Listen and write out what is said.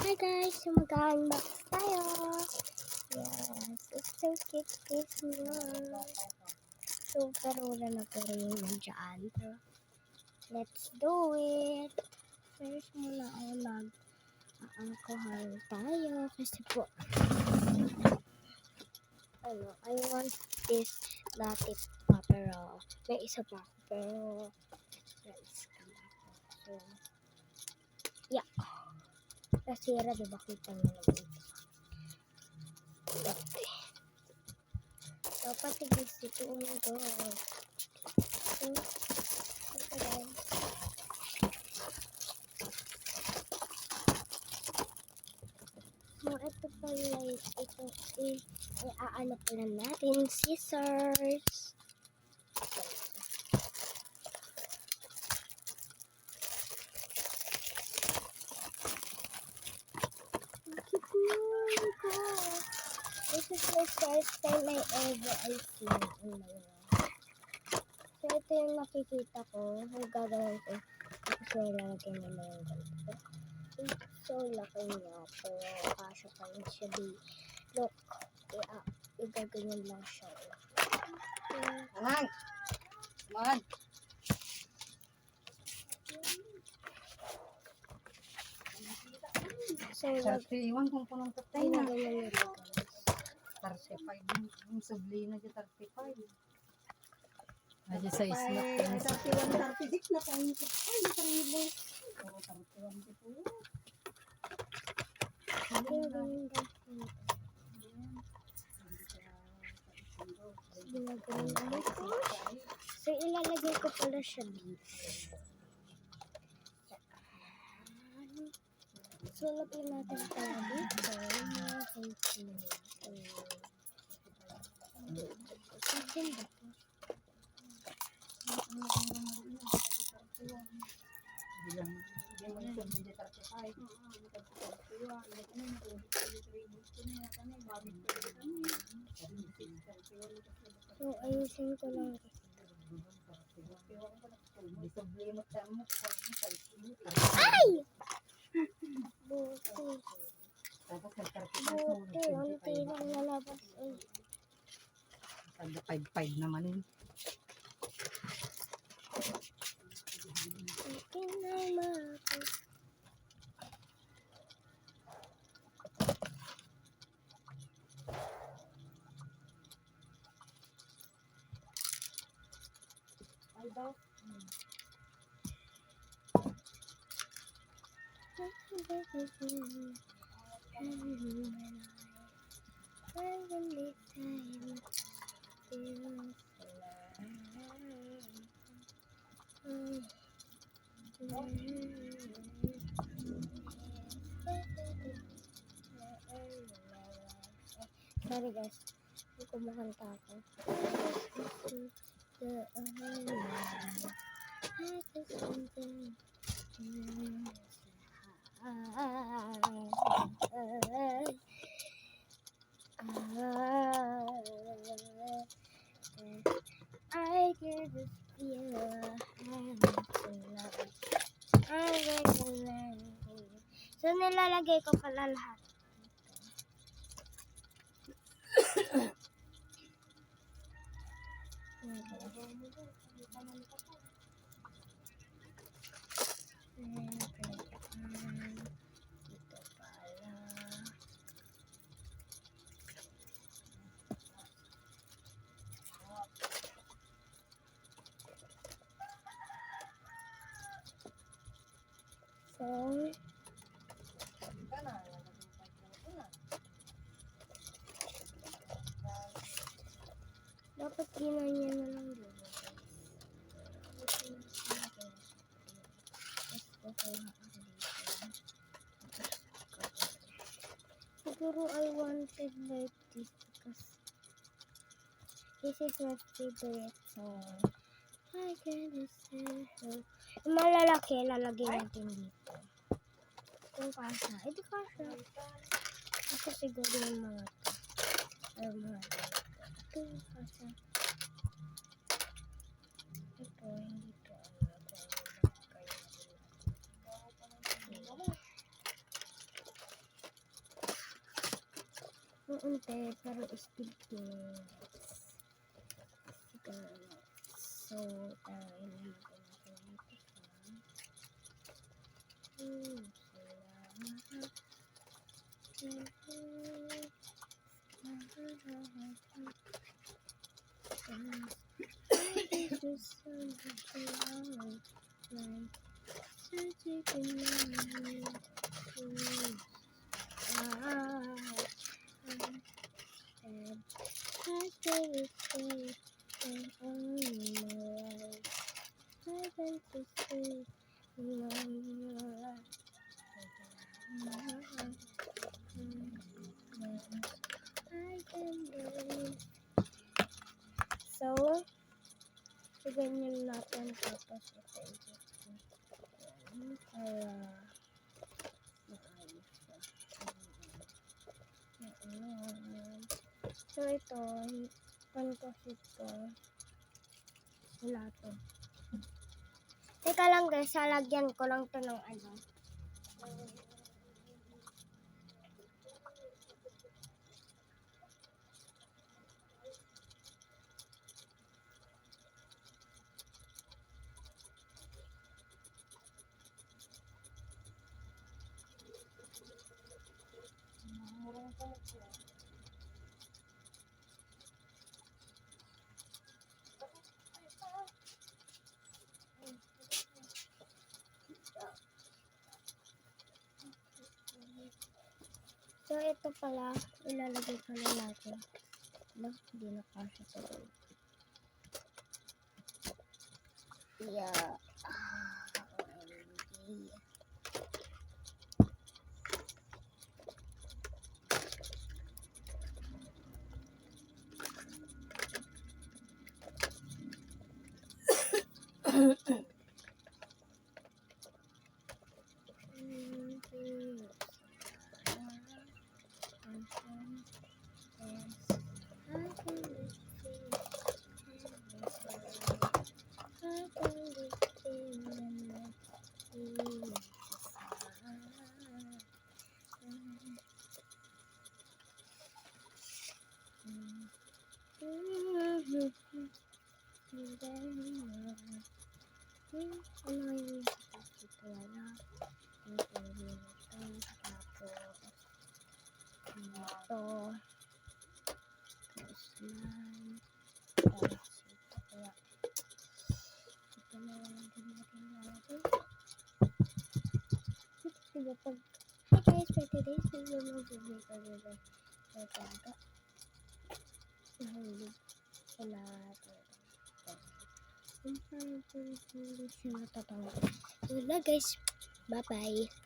Hi guys! So mag-unbox tayo! Yes! It's so cute this one! Super wala na po rin yun dyan. So, let's do it! First muna ay mag-alcohol tayo kasi po I want this latte pa pero may isa pa ako pero let's come back. So, yeah! Nasira, diba? Kita nyo naman ito. Dapat i-visit ito. Oh my god. So, ito guys. So, ito pala ito iaano pala natin. Scissors. This is the first time I ever seen in my life. So, ito yung nakikita ko. Yung gagawin ko. Tapos lalagyan nila yung ganito. So, laki niya. Pero, kasya pa rin siya di. Look. Igaganyan lang siya. Alang! Man! So, iwan kung punong tatay na. Igaganyan nila guys. 35 yung subli na dyan 35. Aja sa isla. Ay, 31, 36 na kayo. Ay, nakaribo. Puro 31 dito. Igaganyan guys. Ginagawa ko. So, ilalagay ko pala siya dito. So, lagyan natin pala dito. So, ayusin ko lang. Ay! Buti. Buti. Unti lang nalabas. Ay, 5 naman yun. Okay naman ako. Ay, daw. Sorry guys, kumakanta ako. I give this feel so nilalagay ko pala lahat. So, dapat ginanya na lang dito. Siguro I wanted like this because this is my favorite song. I can't stand her. Yung malalaki, lalagyan natin dito. Kung kasha. Ito kasha. Kasi siguro yung mga ito. Ay, mga ito. Ito yung kasha. Ito, hindi ito. Unti, pero still kids. So, ilagay natin So, ganyan natin tapos ito para maayos siya. So, ito, pantosit ko. Wala to. Teka lang guys, salagyan ko lang to ng ano. So, ito pala, ilalagay ko na natin. Hindi na kasi ito. Yeah. OMG. Hi guys, for today's video, mag-video ko dito. Nahulog sa lahat. Hindi siya natatawag. Yun na guys, bye bye.